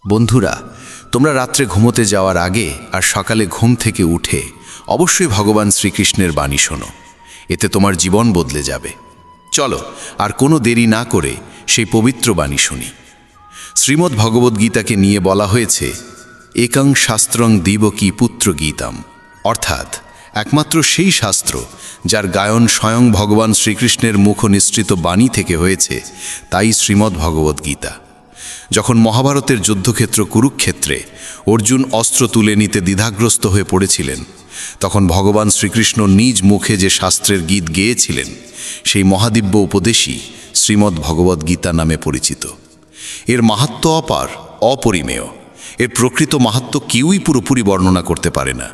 বন্ধুরা, তোমরা রাত্রে ঘুমোতে যাওয়ার আগে আর সকালে ঘুম থেকে উঠে অবশ্যই ভগবান শ্রীকৃষ্ণের বাণী শোনো। এতে তোমার জীবন বদলে যাবে। চলো আর কোনো দেরি না করে সেই পবিত্র বাণী শুনি। শ্রীমদ্ ভগবদ্গীতাকে নিয়ে বলা হয়েছে একং শাস্ত্রং দিবকী পুত্র গীতাম, অর্থাৎ একমাত্র সেই শাস্ত্র যার গায়ন স্বয়ং ভগবান শ্রীকৃষ্ণের মুখ নিঃসৃত বাণী থেকে হয়েছে, তাই শ্রীমদ্ ভগবদ্গীতা। যখন মহাভারতের যুদ্ধক্ষেত্র কুরুক্ষেত্রে অর্জুন অস্ত্র তুলে নিতে দ্বিধাগ্রস্ত হয়ে পড়েছিলেন, তখন ভগবান শ্রীকৃষ্ণ নিজ মুখে যে শাস্ত্রের গীত গেয়েছিলেন, সেই মহাদিব্য উপদেশই শ্রীমদ্ ভগবদ্গীতা নামে পরিচিত। এর মাহাত্ম্য অপার, অপরিমেয়। এর প্রকৃত মাহাত্ম্য কেউই পুরোপুরি বর্ণনা করতে পারে না।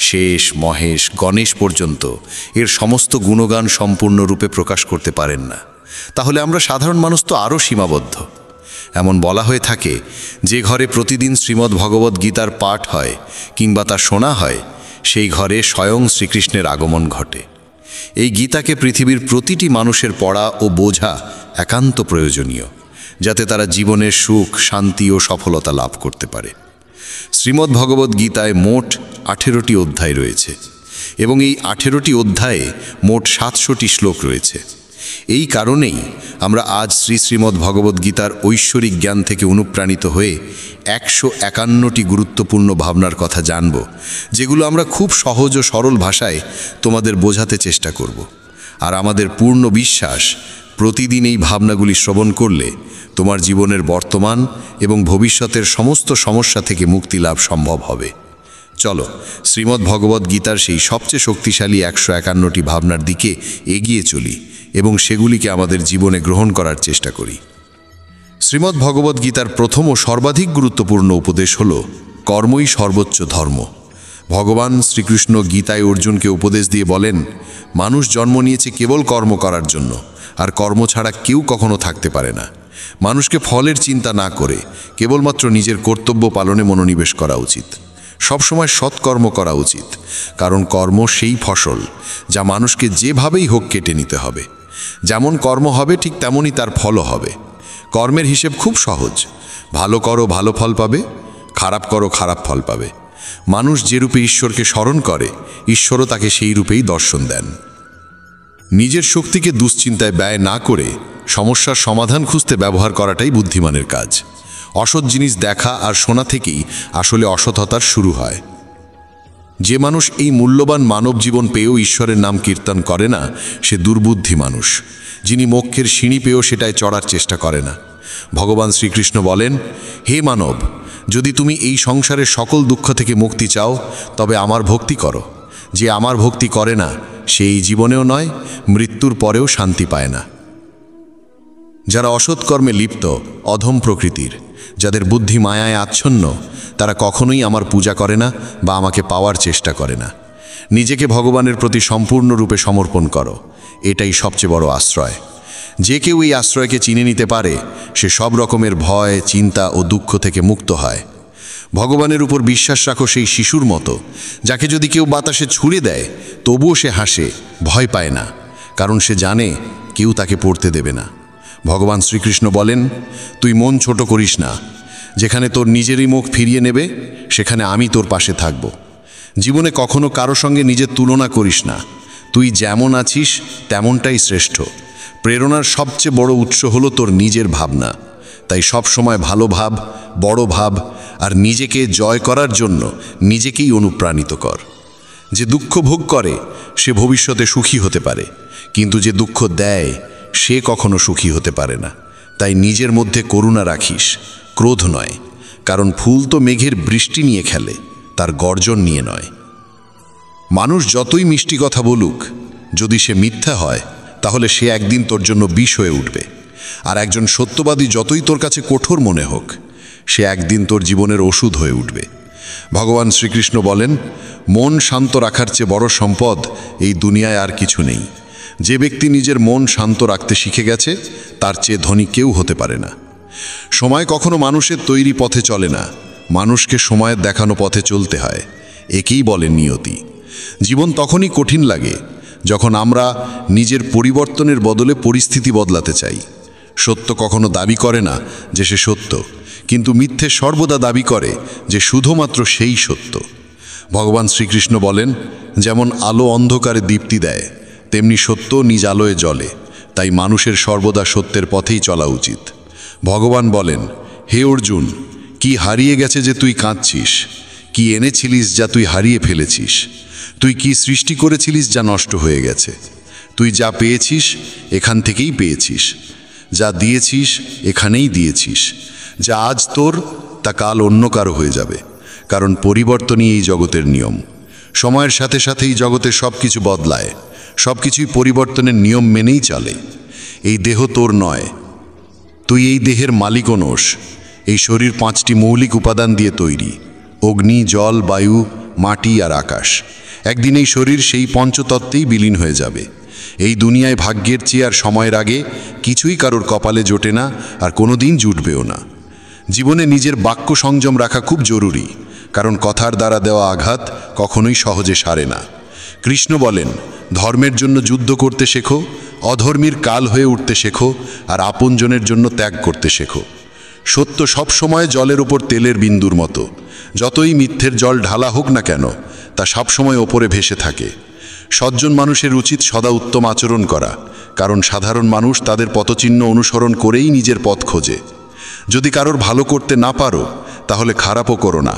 শেষ, মহেশ, গণেশ পর্যন্ত এর সমস্ত গুণগান সম্পূর্ণরূপে প্রকাশ করতে পারেন না। তাহলে আমরা সাধারণ মানুষ তো আরও সীমাবদ্ধ। এমন বলা হয়ে থাকে, যে ঘরে প্রতিদিন শ্রীমদ্ ভগবদ্গীতার পাঠ হয় কিংবা তা শোনা হয়, সেই ঘরে স্বয়ং শ্রীকৃষ্ণের আগমন ঘটে। এই গীতাকে পৃথিবীর প্রতিটি মানুষের পড়া ও বোঝা একান্ত প্রয়োজনীয়, যাতে তারা জীবনের সুখ, শান্তি ও সফলতা লাভ করতে পারে। শ্রীমদ্ ভগবদ্গীতায় মোট 18টি অধ্যায় রয়েছে এবং এই 18টি অধ্যায়ে মোট 700টি শ্লোক রয়েছে। এই কারণেই আমরা আজ শ্রীমদ্ ভগবদ্গীতার ঐশ্বরিক জ্ঞান থেকে অনুপ্রাণিত হয়ে 151টি গুরুত্বপূর্ণ ভাবনার কথা জানব, যেগুলো আমরা খুব সহজ ও সরল ভাষায় তোমাদের বোঝাতে চেষ্টা করব। আর আমাদের পূর্ণ বিশ্বাস, প্রতিদিন এই ভাবনাগুলি শ্রবণ করলে তোমার জীবনের বর্তমান এবং ভবিষ্যতের সমস্ত সমস্যা থেকে মুক্তি লাভ সম্ভব হবে। চলো শ্রীমদ্ ভগবদ্গীতার সেই সবচেয়ে শক্তিশালী 151টি ভাবনার দিকে এগিয়ে চলি এবং সেগুলিকে আমাদের জীবনে গ্রহণ করার চেষ্টা করি। শ্রীমদ্ ভগবদ্গীতার প্রথম ও সর্বাধিক গুরুত্বপূর্ণ উপদেশ হল কর্মই সর্বোচ্চ ধর্ম। ভগবান শ্রীকৃষ্ণ গীতায় অর্জুনকে উপদেশ দিয়ে বলেন, মানুষ জন্ম নিয়েছে কেবল কর্ম করার জন্য, আর কর্ম ছাড়া কেউ কখনো থাকতে পারে না। মানুষকে ফলের চিন্তা না করে কেবলমাত্র নিজের কর্তব্য পালনে মনোনিবেশ করা উচিত। সবসময় সৎকর্ম করা উচিত, কারণ কর্ম সেই ফসল যা মানুষকে যেভাবেই হোক কেটে নিতে হবে। যেমন কর্ম হবে ঠিক তেমনই তার ফলও হবে। কর্মের হিসেব খুব সহজ। ভালো করো, ভালো ফল পাবে; খারাপ করো, খারাপ ফল পাবে। মানুষ যে রূপে ঈশ্বরকে স্মরণ করে, ঈশ্বরও তাকে সেই রূপেই দর্শন দেন। নিজের শক্তিকে দুশ্চিন্তায় ব্যয় না করে সমস্যার সমাধান খুঁজতে ব্যবহার করাটাই বুদ্ধিমানের কাজ। অসৎ জিনিস দেখা আর শোনা থেকেই আসলে অসততার শুরু হয়। যে মানুষ এই মূল্যবান মানব জীবন পেয়েও ঈশ্বরের নাম কীর্তন করে না, সে দুর্বুদ্ধি মানুষ, যিনি মোক্ষের সিঁড়ি পেয়েও সেটায় চড়ার চেষ্টা করে না। ভগবান শ্রীকৃষ্ণ বলেন, হে মানব, যদি তুমি এই সংসারের সকল দুঃখ থেকে মুক্তি চাও, তবে আমার ভক্তি করো। যে আমার ভক্তি করে না, সে এই জীবনেও নয়, মৃত্যুর পরেও শান্তি পায় না। যারা অসৎকর্মে লিপ্ত, অধম প্রকৃতির, যাদের বুদ্ধি মায়ায় আচ্ছন্ন, তারা কখনোই আমার পূজা করে না বা আমাকে পাওয়ার চেষ্টা করে না। নিজেকে ভগবানের প্রতি সম্পূর্ণরূপে সমর্পণ করো, এটাই সবচেয়ে বড় আশ্রয়। যে কেউ এই আশ্রয়কে চিনে নিতে পারে, সে সব রকমের ভয়, চিন্তা ও দুঃখ থেকে মুক্ত হয়। ভগবানের উপর বিশ্বাস রাখো সেই শিশুর মতো, যাকে যদি কেউ বাতাসে ছুঁড়ে দেয় তবুও সে হাসে, ভয় পায় না, কারণ সে জানে কেউ তাকে পড়তে দেবে না। ভগবান শ্রীকৃষ্ণ বলেন, তুই মন ছোট করিস না। যেখানে তোর নিজেরই মুখ ফিরিয়ে নেবে, সেখানে আমি তোর পাশে থাকব। জীবনে কখনো কারো সঙ্গে নিজের তুলনা করিস না। তুই যেমন আছিস তেমনটাই শ্রেষ্ঠ। প্রেরণার সবচেয়ে বড় উৎস হলো তোর নিজের ভাবনা। তাই সব সময় ভালো ভাব, বড় ভাব, আর নিজেকে জয় করার জন্য নিজেকেই অনুপ্রাণিত কর। যে দুঃখ ভোগ করে সে ভবিষ্যতে সুখী হতে পারে, কিন্তু যে দুঃখ দেয় সে কখনো সুখী হতে পারে না। তাই নিজের মধ্যে করুণা রাখিস, ক্রোধ নয়, কারণ ফুল তো মেঘের বৃষ্টি নিয়ে খেলে, তার গর্জন নিয়ে নয়। মানুষ যতই মিষ্টি কথা বলুক, যদি সে মিথ্যা হয়, তাহলে সে একদিন তোর জন্য বিষ হয়ে উঠবে। আর একজন সত্যবাদী যতই তোর কাছে কঠোর মনে হোক, সে একদিন তোর জীবনের ওষুধ হয়ে উঠবে। ভগবান শ্রীকৃষ্ণ বলেন, মন শান্ত রাখার চেয়ে বড় সম্পদ এই দুনিয়ায় আর কিছু নেই। যে ব্যক্তি নিজের মন শান্ত রাখতে শিখে গেছে, তার চেয়ে ধনী কেউ হতে পারে না। সময় কখনো মানুষের তৈরি পথে চলে না, মানুষকে সময়ের দেখানো পথে চলতে হয়। একেই বলে নিয়তি। জীবন তখনই কঠিন লাগে যখন আমরা নিজের পরিবর্তনের বদলে পরিস্থিতি বদলাতে চাই। সত্য কখনো দাবি করে না যে সে সত্য, কিন্তু মিথ্যে সর্বদা দাবি করে যে শুধুমাত্র সেই সত্য। ভগবান শ্রীকৃষ্ণ বলেন, যেমন আলো অন্ধকারে দীপ্তি দেয়, তেমনি সত্য নিজ আলোয় জ্বলে। তাই মানুষের সর্বদা সত্যের পথেই চলা উচিত। ভগবান বলেন, হে অর্জুন, কি হারিয়ে গেছে যে তুই কাঁদছিস? কি এনেছিলিস যা তুই হারিয়ে ফেলেছিস? তুই কি সৃষ্টি করেছিলিস যা নষ্ট হয়ে গেছে? তুই যা পেয়েছিস এখান থেকেই পেয়েছিস, যা দিয়েছিস এখানেই দিয়েছিস। যা আজ তোর তা কাল অন্য কারো হয়ে যাবে, কারণ পরিবর্তনই এই জগতের নিয়ম। সময়ের সাথে সাথেই জগতের সব কিছু বদলায়, সব কিছুই পরিবর্তনের নিয়ম মেনেই চলে। এই দেহ তোর নয়, তুই এই দেহের মালিকও নোস। এই শরীর 5টি মৌলিক উপাদান দিয়ে তৈরি: অগ্নি, জল, বায়ু, মাটি আর আকাশ। একদিন এই শরীর সেই পঞ্চতত্ত্বেই বিলীন হয়ে যাবে। এই দুনিয়ায় ভাগ্যের চেয়ে আর সময়ের আগে কিছুই কারোর কপালে জোটে না, আর কোনোদিন জুটবেও না। জীবনে নিজের বাক্য সংযম রাখা খুব জরুরি, কারণ কথার দ্বারা দেওয়া আঘাত কখনোই সহজে সারে না। কৃষ্ণ বলেন, ধর্মের জন্য যুদ্ধ করতে শেখো, অধর্মীর কাল হয়ে উঠতে শেখো, আর আপনজনের জন্য ত্যাগ করতে শেখো। সত্য সব সময় জলের উপর তেলের বিন্দুর মতো। যতই মিথ্যের জল ঢালা হোক না কেন, তা সবসময় ওপরে ভেসে থাকে। সজ্জন মানুষের উচিত সদা উত্তম আচরণ করা, কারণ সাধারণ মানুষ তাদের পথচিহ্ন অনুসরণ করেই নিজের পথ খোঁজে। যদি কারোর ভালো করতে না পারো, তাহলে খারাপও করো না,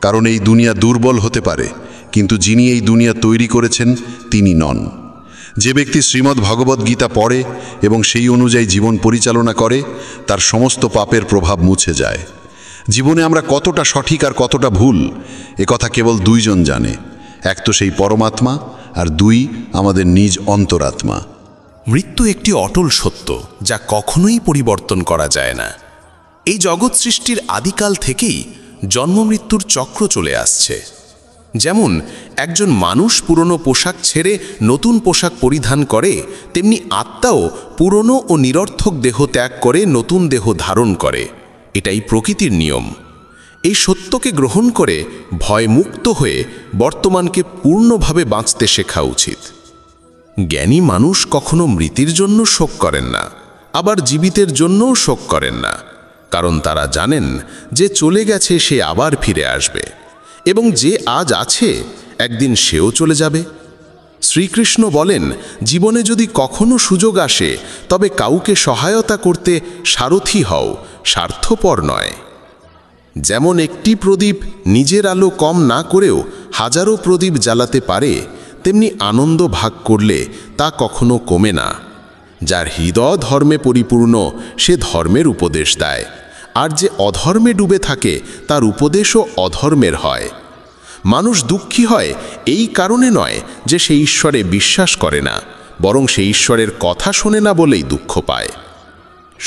কারণ এই দুনিয়া দুর্বল হতে পারে, কিন্তু যিনি এই দুনিয়া তৈরি করেছেন তিনি নন। যে ব্যক্তি শ্রীমদ্ ভগবদ্ গীতা পড়ে এবং সেই অনুযায়ী জীবন পরিচালনা করে, তার সমস্ত পাপের প্রভাব মুছে যায়। জীবনে আমরা কতটা সঠিক আর কতটা ভুল, কথা কেবল দুইজন জানে। এক তো সেই পরমাত্মা, আর দুই আমাদের নিজ অন্তরাত্মা। মৃত্যু একটি অটল সত্য, যা কখনোই পরিবর্তন করা যায় না। এই জগৎ সৃষ্টির আদিকাল থেকেই জন্ম মৃত্যুর চক্র চলে আসছে। যেমন একজন মানুষ পুরনো পোশাক ছেড়ে নতুন পোশাক পরিধান করে, তেমনি আত্মাও পুরনো ও নিরর্থক দেহ ত্যাগ করে নতুন দেহ ধারণ করে। এটাই প্রকৃতির নিয়ম। এই সত্যকে গ্রহণ করে ভয়মুক্ত হয়ে বর্তমানকে পূর্ণভাবে বাঁচতে শেখা উচিত। জ্ঞানী মানুষ কখনো মৃতের জন্য শোক করেন না, আবার জীবিতের জন্যও শোক করেন না, কারণ তারা জানেন যে চলে গেছে সে আবার ফিরে আসবে, এবং যে আজ আছে একদিন সেও চলে যাবে। শ্রীকৃষ্ণ বলেন, জীবনে যদি কখনো সুযোগ আসে, তবে কাউকে সহায়তা করতে সারথি হও, স্বার্থপর নয়। যেমন একটি প্রদীপ নিজের আলো কম না করেও হাজারো প্রদীপ জ্বালাতে পারে, তেমনি আনন্দ ভাগ করলে তা কখনো কমে না। যার হৃদয় ধর্মে পরিপূর্ণ, সে ধর্মের উপদেশ দেয়, আর যে অধর্মে ডুবে থাকে তার উপদেশও অধর্মের হয়। মানুষ দুঃখী হয় এই কারণে নয় যে সে ঈশ্বরে বিশ্বাস করে না, বরং সে ঈশ্বরের কথা শোনে না বলেই দুঃখ পায়।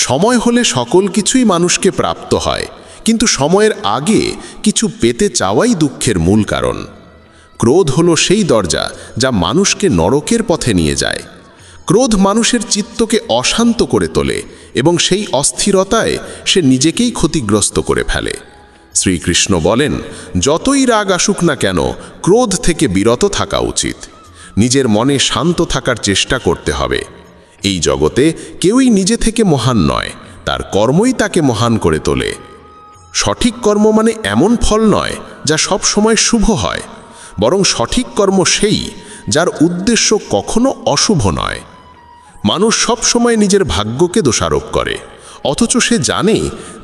সময় হলে সকল কিছুই মানুষকে প্রাপ্ত হয়, কিন্তু সময়ের আগে কিছু পেতে চাওয়াই দুঃখের মূল কারণ। ক্রোধ হলো সেই দরজা যা মানুষকে নরকের পথে নিয়ে যায়। ক্রোধ মানুষের চিত্তকে অশান্ত করে তোলে এবং সেই অস্থিরতায় সে নিজেকেই ক্ষতিগ্রস্ত করে ফেলে। শ্রীকৃষ্ণ বলেন, যতই রাগ আসুক না কেন, ক্রোধ থেকে বিরত থাকা উচিত। নিজের মনে শান্ত থাকার চেষ্টা করতে হবে। এই জগতে কেউই নিজে থেকে মহান নয়, তার কর্মই তাকে মহান করে তোলে। সঠিক কর্ম মানে এমন ফল নয় যা সব সময় শুভ হয়, বরং সঠিক কর্ম সেই যার উদ্দেশ্য কখনো অশুভ নয়। মানুষ সব সময় নিজের ভাগ্যকে দোষারোপ করে, অথচ সে জানে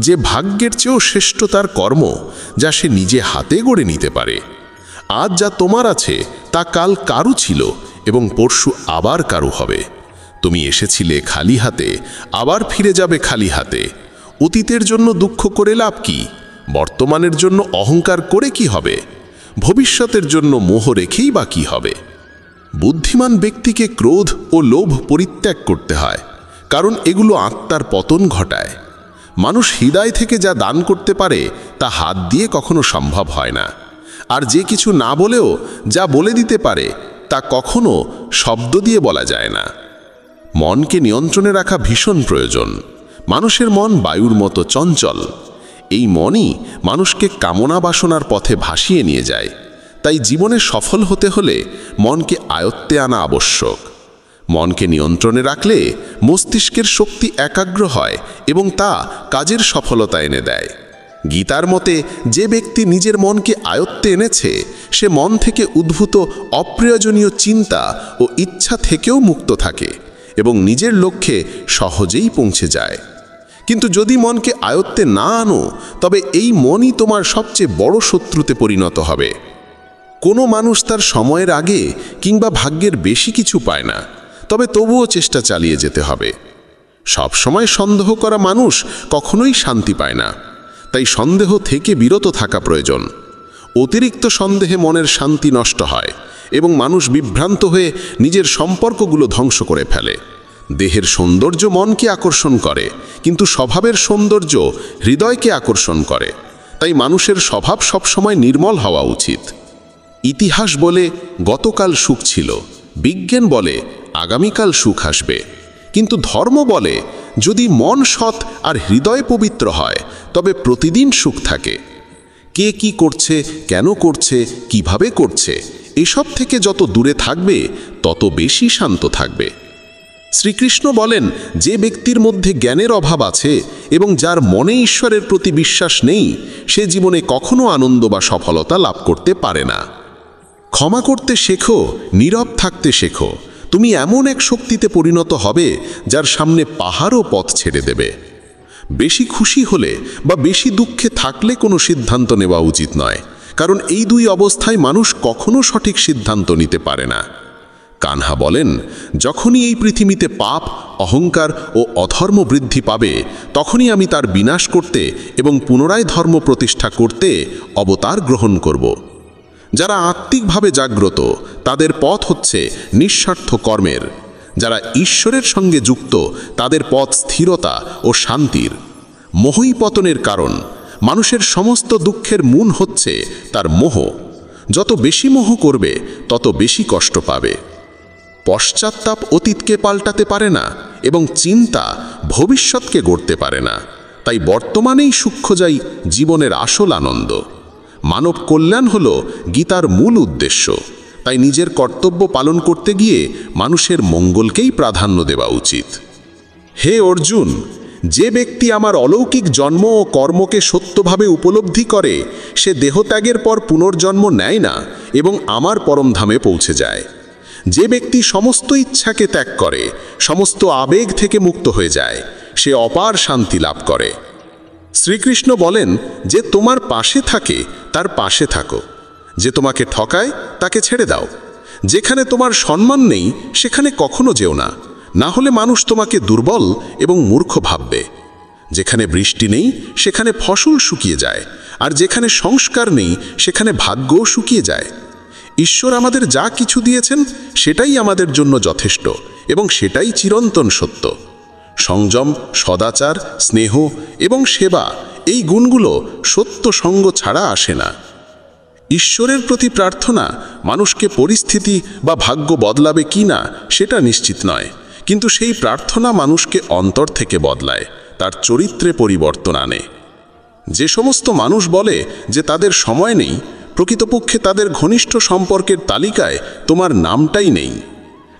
যে ভাগ্যের চেয়েও শ্রেষ্ঠ তার কর্ম, যা সে নিজে হাতে গড়ে নিতে পারে। আজ যা তোমার আছে তা কাল কারু ছিল এবং পরশু আবার কারু হবে। তুমি এসেছিলে খালি হাতে, আবার ফিরে যাবে খালি হাতে। অতীতের জন্য দুঃখ করে লাভ কি? বর্তমানের জন্য অহংকার করে কি হবে? ভবিষ্যতের জন্য মোহ রেখেই বা কি হবে? বুদ্ধিমান ব্যক্তিকে ক্রোধ ও লোভ পরিত্যাগ করতে হয়, কারণ এগুলো আত্মার পতন ঘটায়। মানুষ হৃদয় থেকে যা দান করতে পারে তা হাত দিয়ে কখনো সম্ভব হয় না, আর যে কিছু না বলেও যা বলে দিতে পারে তা কখনো শব্দ দিয়ে বলা যায় না। মনকে নিয়ন্ত্রণে রাখা ভীষণ প্রয়োজন। মানুষের মন বায়ুর মতো চঞ্চল। এই মনই মানুষকে কামনা বাসনার পথে ভাসিয়ে নিয়ে যায়। তাই জীবনে সফল হতে হলে মনকে আয়ত্তে আনা আবশ্যক। মনকে নিয়ন্ত্রণে রাখলে মস্তিষ্কের শক্তি একাগ্র হয় এবং তা কাজের সফলতা এনে দেয়। গীতার মতে যে ব্যক্তি নিজের মনকে আয়ত্তে এনেছে সে মন থেকে উদ্ভূত অপ্রয়োজনীয় চিন্তা ও ইচ্ছা থেকেও মুক্ত থাকে এবং নিজের লক্ষ্যে সহজেই পৌঁছে যায়। কিন্তু যদি মনকে আয়ত্তে না আনো তবে এই মনই তোমার সবচেয়ে বড় শত্রুতে পরিণত হবে। কোনো মানুষ তার সময়ের আগে কিংবা ভাগ্যের বেশি কিছু পায় না, তবে তবুও চেষ্টা চালিয়ে যেতে হবে। সবসময় সন্দেহ করা মানুষ কখনোই শান্তি পায় না, তাই সন্দেহ থেকে বিরত থাকা প্রয়োজন। অতিরিক্ত সন্দেহে মনের শান্তি নষ্ট হয় এবং মানুষ বিভ্রান্ত হয়ে নিজের সম্পর্কগুলো ধ্বংস করে ফেলে। দেহের সৌন্দর্য মনকে আকর্ষণ করে, কিন্তু স্বভাবের সৌন্দর্য হৃদয়কে আকর্ষণ করে। তাই মানুষের স্বভাব সবসময় নির্মল হওয়া উচিত। ইতিহাস বলে গতকাল সুখ ছিল, বিজ্ঞান বলে আগামীকাল সুখ আসবে, কিন্তু ধর্ম বলে যদি মন সৎ আর হৃদয় পবিত্র হয় তবে প্রতিদিন সুখ থাকে। কে কি করছে, কেন করছে, কিভাবে করছে, এসব থেকে যত দূরে থাকবে তত বেশি শান্ত থাকবে। শ্রীকৃষ্ণ বলেন, যে ব্যক্তির মধ্যে জ্ঞানের অভাব আছে এবং যার মনে ঈশ্বরের প্রতি বিশ্বাস নেই সে জীবনে কখনো আনন্দ বা সফলতা লাভ করতে পারে না। ক্ষমা করতে শেখো, নীরব থাকতে শেখো, তুমি এমন এক শক্তিতে পরিণত হবে যার সামনে পাহাড়ও পথ ছেড়ে দেবে। বেশি খুশি হলে বা বেশি দুঃখে থাকলে কোনো সিদ্ধান্ত নেওয়া উচিত নয়, কারণ এই দুই অবস্থায় মানুষ কখনো সঠিক সিদ্ধান্ত নিতে পারে না। কানহা বলেন, যখনই এই পৃথিবীতে পাপ, অহংকার ও অধর্ম বৃদ্ধি পাবে তখনই আমি তার বিনাশ করতে এবং পুনরায় ধর্ম প্রতিষ্ঠা করতে অবতার গ্রহণ করব। যারা আত্মিকভাবে জাগ্রত তাদের পথ হচ্ছে নিঃস্বার্থ কর্মের। যারা ঈশ্বরের সঙ্গে যুক্ত তাদের পথ স্থিরতা ও শান্তির। মোহই পতনের কারণ। মানুষের সমস্ত দুঃখের মূল হচ্ছে তার মোহ। যত বেশি মোহ করবে তত বেশি কষ্ট পাবে। পশ্চাত্তাপ অতীতকে পাল্টাতে পারে না এবং চিন্তা ভবিষ্যৎকে গড়তে পারে না। তাই বর্তমানেই সূক্ষ্ম যাই জীবনের আসল আনন্দ। মানব কল্যাণ হল গীতার মূল উদ্দেশ্য। তাই নিজের কর্তব্য পালন করতে গিয়ে মানুষের মঙ্গলকেই প্রাধান্য দেওয়া উচিত। হে অর্জুন, যে ব্যক্তি আমার অলৌকিক জন্ম ও কর্মকে সত্যভাবে উপলব্ধি করে সে দেহত্যাগের পর পুনর্জন্ম নেয় না এবং আমার পরমধামে পৌঁছে যায়। যে ব্যক্তি সমস্ত ইচ্ছাকে ত্যাগ করে, সমস্ত আবেগ থেকে মুক্ত হয়ে যায়, সে অপার শান্তি লাভ করে। শ্রীকৃষ্ণ বলেন, যে তোমার পাশে থাকে তার পাশে থাকো, যে তোমাকে ঠকায় তাকে ছেড়ে দাও। যেখানে তোমার সম্মান নেই সেখানে কখনো যেও না, না হলে মানুষ তোমাকে দুর্বল এবং মূর্খ ভাববে। যেখানে বৃষ্টি নেই সেখানে ফসল শুকিয়ে যায়, আর যেখানে সংস্কার নেই সেখানে ভাগ্যও শুকিয়ে যায়। ঈশ্বর আমাদের যা কিছু দিয়েছেন সেটাই আমাদের জন্য যথেষ্ট এবং সেটাই চিরন্তন সত্য। সংযম, সদাচার, স্নেহ এবং সেবা, এই গুণগুলো সত্য সঙ্গ ছাড়া আসে না। ঈশ্বরের প্রতি প্রার্থনা মানুষকে পরিস্থিতি বা ভাগ্য বদলাবে কি না সেটা নিশ্চিত নয়, কিন্তু সেই প্রার্থনা মানুষকে অন্তর থেকে বদলায়, তার চরিত্রে পরিবর্তন আনে। যে সমস্ত মানুষ বলে যে তাদের সময় নেই, প্রকৃতপক্ষে তাদের ঘনিষ্ঠ সম্পর্কের তালিকায় তোমার নামটাই নেই।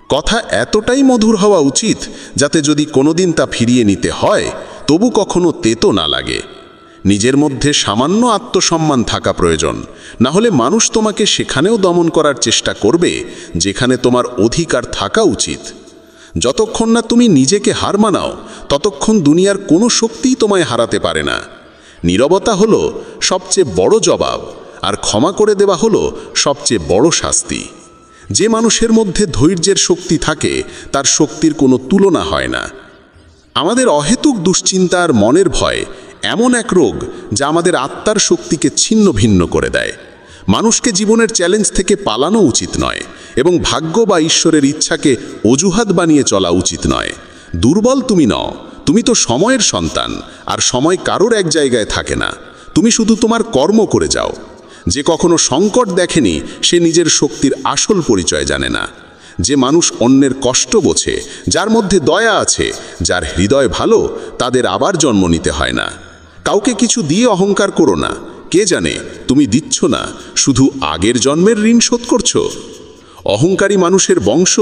কথা এতটাই মধুর হওয়া উচিত যাতে যদি কোনোদিন তা ফিরিয়ে নিতে হয় তবু কখনো তেতো না লাগে। নিজের মধ্যে সামান্য আত্মসম্মান থাকা প্রয়োজন, না হলে মানুষ তোমাকে সেখানেও দমন করার চেষ্টা করবে যেখানে তোমার অধিকার থাকা উচিত। যতক্ষণ না তুমি নিজেকে হার মানাও ততক্ষণ দুনিয়ার কোনো শক্তিই তোমায় হারাতে পারে না। নীরবতা হলো সবচেয়ে বড় জবাব, আর ক্ষমা করে দেওয়া হলো সবচেয়ে বড় শাস্তি। যে মানুষের মধ্যে ধৈর্যের শক্তি থাকে তার শক্তির কোনো তুলনা হয় না। আমাদের অহেতুক দুশ্চিন্তা আর মনের ভয় এমন এক রোগ যা আমাদের আত্মার শক্তিকে ছিন্ন ভিন্ন করে দেয়। মানুষকে জীবনের চ্যালেঞ্জ থেকে পালানো উচিত নয় এবং ভাগ্য বা ঈশ্বরের ইচ্ছাকে অজুহাত বানিয়ে চলা উচিত নয়। দুর্বল তুমি নও, তুমি তো সময়ের সন্তান, আর সময় কারোর এক জায়গায় থাকে না। তুমি শুধু তোমার কর্ম করে যাও। যে কখনো সংকট দেখেনি সে নিজের শক্তির আসল পরিচয় জানে না। যে মানুষ অন্যের কষ্ট বোঝে, যার মধ্যে দয়া আছে, যার হৃদয় ভালো, তাদের আবার জন্ম নিতে হয় না। কাউকে কিছু দিয়ে অহংকার করো না, কে জানে তুমি দিচ্ছ না, শুধু আগের জন্মের ঋণ শোধ করছো। অহংকারী মানুষের বংশ,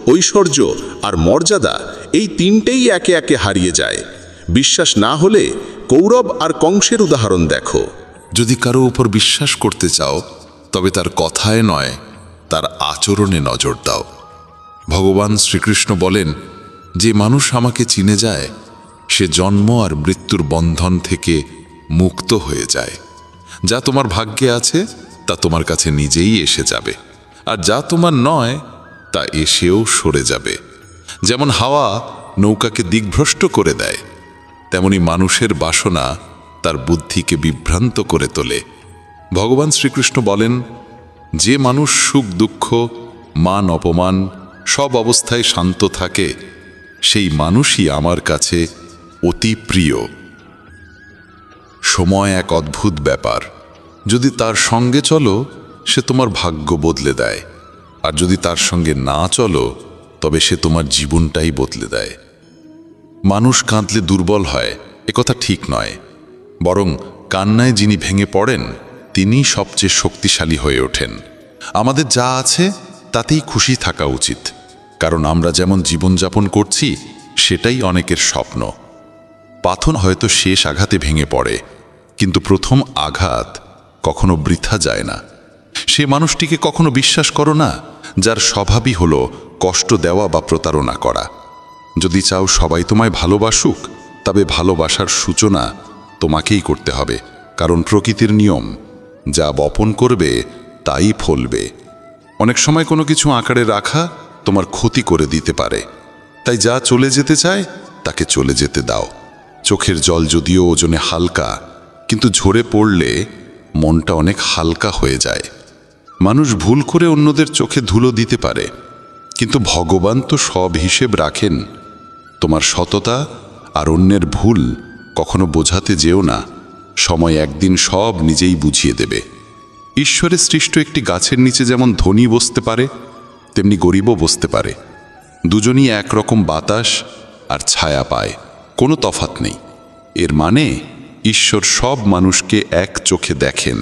ঐশ্বর্য আর মর্যাদা এই তিনটেই একে একে হারিয়ে যায়। বিশ্বাস না হলে কৌরব আর কংসের উদাহরণ দেখো। যদি কারো উপর বিশ্বাস করতে চাও তবে তার কথায় নয়, তার আচরণে নজর দাও। ভগবান শ্রীকৃষ্ণ বলেন, যে মানুষ আমাকে চিনে যায় সে জন্ম আর মৃত্যুর বন্ধন থেকে মুক্ত হয়ে যায়। যা তোমার ভাগ্যে আছে তা তোমার কাছে নিজেই এসে যাবে, আর যা তোমার নয় তা এসেও সরে যাবে। যেমন হাওয়া নৌকাকে দিকভ্রষ্ট করে দেয়, তেমনি মানুষের বাসনা তার বুদ্ধিকে বিভ্রান্ত করে তোলে। ভগবান শ্রীকৃষ্ণ বলেন, যে মানুষ সুখ দুঃখ মান অপমান সব অবস্থায় শান্ত থাকে সেই মানুষই আমার কাছে অতি প্রিয়। সময় এক অদ্ভুত ব্যাপার, যদি তার সঙ্গে চলো সে তোমার ভাগ্য বদলে দেয়, আর যদি তার সঙ্গে না চলো তবে সে তোমার জীবনটাই বদলে দেয়। মানুষ কাঁদলে দুর্বল হয় একথা ঠিক নয়, বরং কান্নায় যিনি ভেঙে পড়েন তিনি সবচেয়ে শক্তিশালী হয়ে ওঠেন। আমাদের যা আছে তাতেই খুশি থাকা উচিত, কারণ আমরা যেমন জীবনযাপন করছি সেটাই অনেকের স্বপ্ন। পাথর হয়তো শেষ আঘাতে ভেঙে পড়ে, কিন্তু প্রথম আঘাত কখনো বৃথা যায় না। সে মানুষটিকে কখনো বিশ্বাস করো না যার স্বভাবই হলো কষ্ট দেওয়া বা প্রতারণা করা। যদি চাও সবাই তোমায় ভালোবাসুক, তবে ভালোবাসার সূচনা তোমাকেই করতে হবে, কারণ প্রকৃতির নিয়ম, যা বপন করবে তাই ফলবে। অনেক সময় কোনো কিছু আঁকড়ে রাখা তোমার ক্ষতি করে দিতে পারে, তাই যা চলে যেতে চায় তাকে চলে যেতে দাও। চোখের জল যদিও ওজনে হালকা, কিন্তু ঝরে পড়লে মনটা অনেক হালকা হয়ে যায়। মানুষ ভুল করে অন্যদের চোখে ধুলো দিতে পারে, কিন্তু ভগবান তো সব হিসেব রাখেন। তোমার সততা আর অন্যের ভুল কখনো বোঝাতে যেও না, সময় একদিন সব নিজেই বুঝিয়ে দেবে। ঈশ্বরের সৃষ্ট একটি গাছের নিচে যেমন ধনী বসতে পারে তেমনি গরিবও বসতে পারে। দুজনই একরকম বাতাস আর ছায়া পায়, কোনো তফাৎ নেই। এর মানে ঈশ্বর সব মানুষকে এক চোখে দেখেন।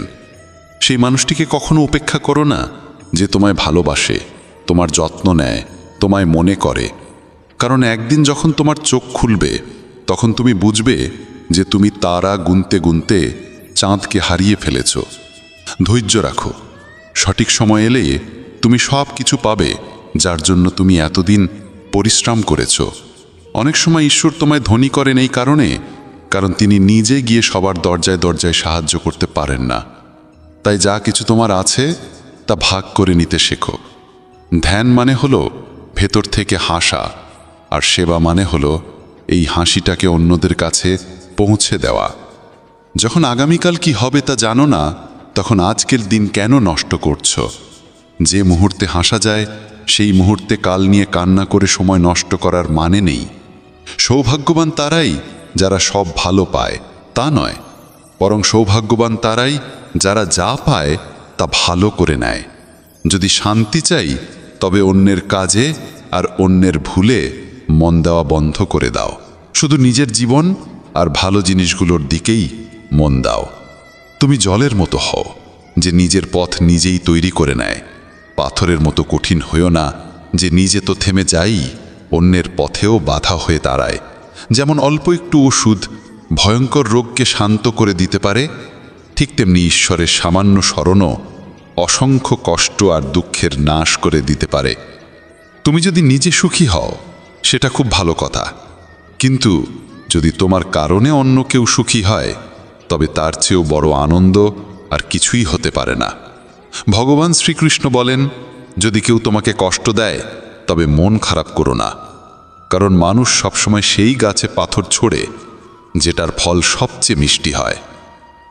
সেই মানুষটিকে কখনো উপেক্ষা করো না যে তোমায় ভালোবাসে, তোমার যত্ন নেয়, তোমায় মনে করে, কারণ একদিন যখন তোমার চোখ খুলবে তখন তুমি বুঝবে যে তুমি তারা গুনতে গুনতে চাঁদকে হারিয়ে ফেলেছ। ধৈর্য রাখো, সঠিক সময় এলে তুমি সব কিছু পাবে যার জন্য তুমি এতদিন পরিশ্রম করেছ। অনেক সময় ঈশ্বর তোমায় ধনী করেন এই কারণ তিনি নিজে গিয়ে সবার দরজায় দরজায় সাহায্য করতে পারেন না। তাই যা কিছু তোমার আছে তা ভাগ করে নিতে শেখো। ধ্যান মানে হলো ভেতর থেকে হাসা, আর সেবা মানে হলো এই হাসিটাকে অন্যদের কাছে পৌঁছে দেওয়া। যখন আগামীকাল কি হবে তা জানো না, তখন আজকের দিন কেন নষ্ট করছো? যে মুহূর্তে হাসা যায় সেই মুহূর্তে কাল নিয়ে কান্না করে সময় নষ্ট করার মানে নেই। সৌভাগ্যবান তারাই যারা সব ভালো পায় তা নয়, বরং সৌভাগ্যবান তারাই যারা যা পায় তা ভালো করে নেয়। যদি শান্তি চাই তবে অন্যের কাজে আর অন্যের ভুলে মন দেওয়া বন্ধ করে দাও। শুধু নিজের জীবন আর ভালো জিনিসগুলোর দিকেই মন দাও। তুমি জলের মতো হও যে নিজের পথ নিজেই তৈরি করে নেয়। পাথরের মতো কঠিন হইও না যে নিজে তো থেমে যাই, অন্যের পথেও বাধা হয়ে দাঁড়ায়। যেমন অল্প একটু ওষুধ ভয়ঙ্কর রোগকে শান্ত করে দিতে পারে, ঠিক তেমনি ঈশ্বরের সামান্য স্মরণও অসংখ্য কষ্ট আর দুঃখের নাশ করে দিতে পারে। তুমি যদি নিজে সুখী হও সেটা খুব ভালো কথা, কিন্তু যদি তোমার কারণে অন্য কেউ সুখী হয় তবে তার চেয়েও বড় আনন্দ আর কিছুই হতে পারে না। ভগবান শ্রীকৃষ্ণ বলেন, যদি কেউ তোমাকে কষ্ট দেয় তবে মন খারাপ করো না, কারণ মানুষ সবসময় সেই গাছে পাথর ছোড়ে যেটার ফল সবচেয়ে মিষ্টি হয়।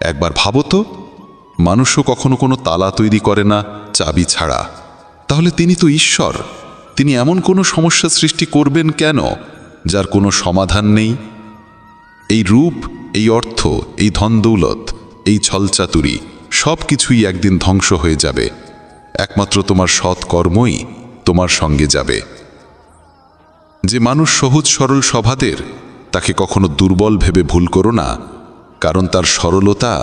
একবার ভাবো তো, মানুষও কখনো কোনো তালা তৈরি করে না চাবি ছাড়া, তাহলে তিনি তো ঈশ্বর। তিনি এমন কোনো সমস্যা সৃষ্টি করবেন কেন যার কোনো সমাধান নেই? এই রূপ, এই অর্থ, এই ধনদৌলত, এই ছলচাতুরি সব কিছুই একদিন ধ্বংস হয়ে যাবে। একমাত্র তোমার সৎ কর্মই তোমার সঙ্গে যাবে। যে মানুষ সহজ সরল স্বভাবের, তাকে কখনো দুর্বল ভেবে ভুল করো না, কারণ তার সরলতা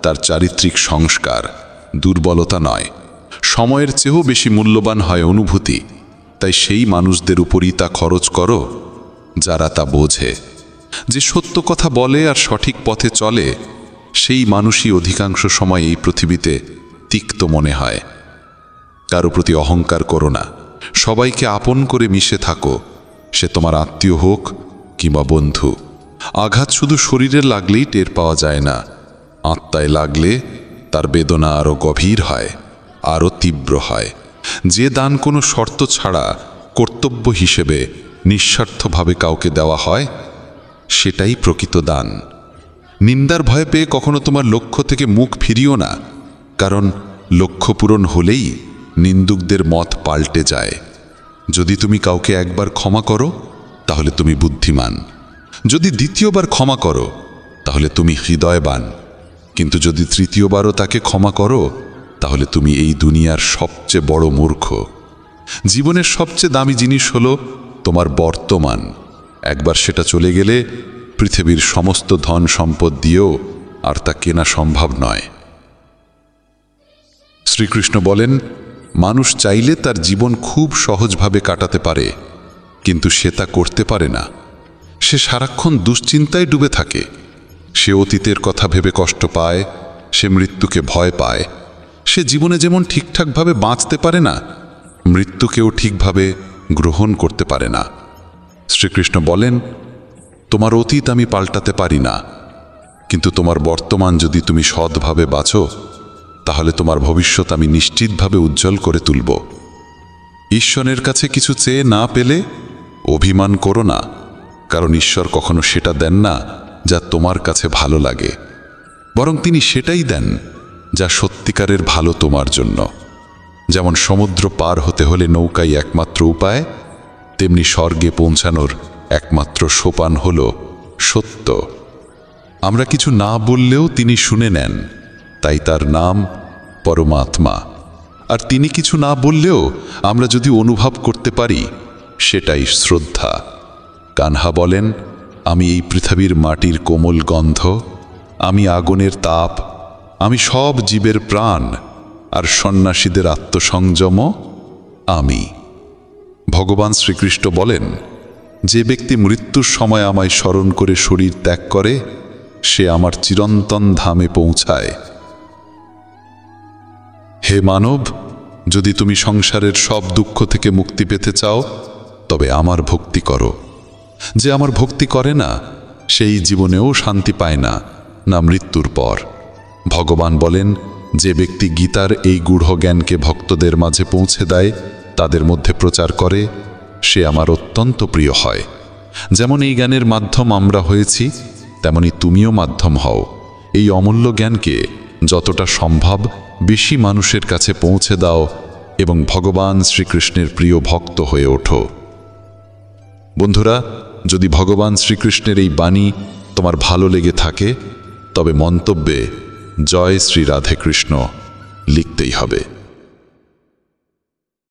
তার চারিত্রিক সংস্কার, দুর্বলতা নয়। সময়ের চেয়েও বেশি মূল্যবান হয় অনুভূতি, তাই সেই মানুষদের উপরই তা খরচ করো যারা তা বোঝে। যে সত্য কথা বলে আর সঠিক পথে চলে, সেই মানুষই অধিকাংশ সময় এই পৃথিবীতে তিক্ত মনে হয়। কারো প্রতি অহংকার করো না, সবাইকে আপন করে মিশে থাকো, সে তোমার আত্মীয় হোক কিংবা বন্ধু। আঘাত শুধু শরীরে লাগলেই টের পাওয়া যায় না, আত্মায় লাগলে তার বেদনা আরও গভীর হয়, আরও তীব্র হয়। যে দান কোনো শর্ত ছাড়া কর্তব্য হিসেবে নিঃস্বার্থভাবে কাউকে দেওয়া হয়, সেটাই প্রকৃত দান। নিন্দার ভয় পেয়ে কখনো তোমার লক্ষ্য থেকে মুখ ফিরিও না, কারণ লক্ষ্য পূরণ হলেই নিন্দুকদের মত পাল্টে যায়। যদি তুমি কাউকে একবার ক্ষমা করো, তাহলে তুমি বুদ্ধিমান। যদি দ্বিতীয়বার ক্ষমা করো, তাহলে তুমি হৃদয়বান। কিন্তু যদি তৃতীয়বারও তাকে ক্ষমা করো, তাহলে তুমি এই দুনিয়ার সবচেয়ে বড় মূর্খ। জীবনের সবচেয়ে দামি জিনিস হলো তোমার বর্তমান। একবার সেটা চলে গেলে পৃথিবীর সমস্ত ধন সম্পদ দিয়েও আর তা কেনা সম্ভব নয়। শ্রীকৃষ্ণ বলেন, মানুষ চাইলে তার জীবন খুব সহজভাবে কাটাতে পারে, কিন্তু সে তা করতে পারে না। সে সারাক্ষণ দুশ্চিন্তায় ডুবে থাকে। সে অতীতের কথা ভেবে কষ্ট পায়, সে মৃত্যুকে ভয় পায়। সে জীবনে যেমন ঠিকঠাকভাবে বাঁচতে পারে না, মৃত্যুকেও ঠিকভাবে গ্রহণ করতে পারে না। শ্রীকৃষ্ণ বলেন, তোমার অতীত আমি পাল্টাতে পারি না, কিন্তু তোমার বর্তমান যদি তুমি সৎভাবে বাঁচো, তাহলে তোমার ভবিষ্যৎ আমি নিশ্চিতভাবে উজ্জ্বল করে তুলব। ঈশ্বরের কাছে কিছু চেয়ে না পেলে অভিমান করো না, কারণ ঈশ্বর কখনো সেটা দেন না যা তোমার কাছে ভালো লাগে, বরং তিনি সেটাই দেন যা সত্যিকারের ভালো তোমার জন্য। যেমন সমুদ্র পার হতে হলে নৌকাই একমাত্র উপায়, তেমনি স্বর্গে পৌঁছানোর একমাত্র সোপান হল সত্য। আমরা কিছু না বললেও তিনি শুনে নেন, তাই তার নাম পরমাত্মা। আর তিনি কিছু না বললেও আমরা যদি অনুভব করতে পারি, সেটাই শ্রদ্ধা। কানহা বলেন, আমি এই পৃথিবীর মাটির কোমল গন্ধ, আমি আগুনের তাপ, আমি সব জীবের প্রাণ, আর সন্ন্যাসীদের আত্মসংযম আমি। ভগবান শ্রীকৃষ্ণ বলেন, যে ব্যক্তি মৃত্যুর সময় আমায় স্মরণ করে শরীর ত্যাগ করে, সে আমার চিরন্তন ধামে পৌঁছায়। হে মানব, যদি তুমি সংসারের সব দুঃখ থেকে মুক্তি পেতে চাও, তবে আমার ভক্তি করো। যে আমার ভক্তি করে না, সেই জীবনেও শান্তি পায় না, না মৃত্যুর পর। ভগবান বলেন, যে ব্যক্তি গীতার এই গূঢ় জ্ঞানকে ভক্তদের মাঝে পৌঁছে দেয়, তাদের মধ্যে প্রচার করে, সে আমার অত্যন্ত প্রিয় হয়। যেমন এই জ্ঞানের মাধ্যম আমরা হয়েছি, তেমনি তুমিও মাধ্যম হও। এই অমূল্য জ্ঞানকে যতটা সম্ভব বেশি মানুষের কাছে পৌঁছে দাও এবং ভগবান শ্রীকৃষ্ণের প্রিয় ভক্ত হয়ে ওঠো। বন্ধুরা, যদি ভগবান শ্রীকৃষ্ণের এই বাণী তোমার ভালো লেগে থাকে, তবে মন্তব্যে জয় শ্রী রাধে কৃষ্ণ লিখতেই হবে।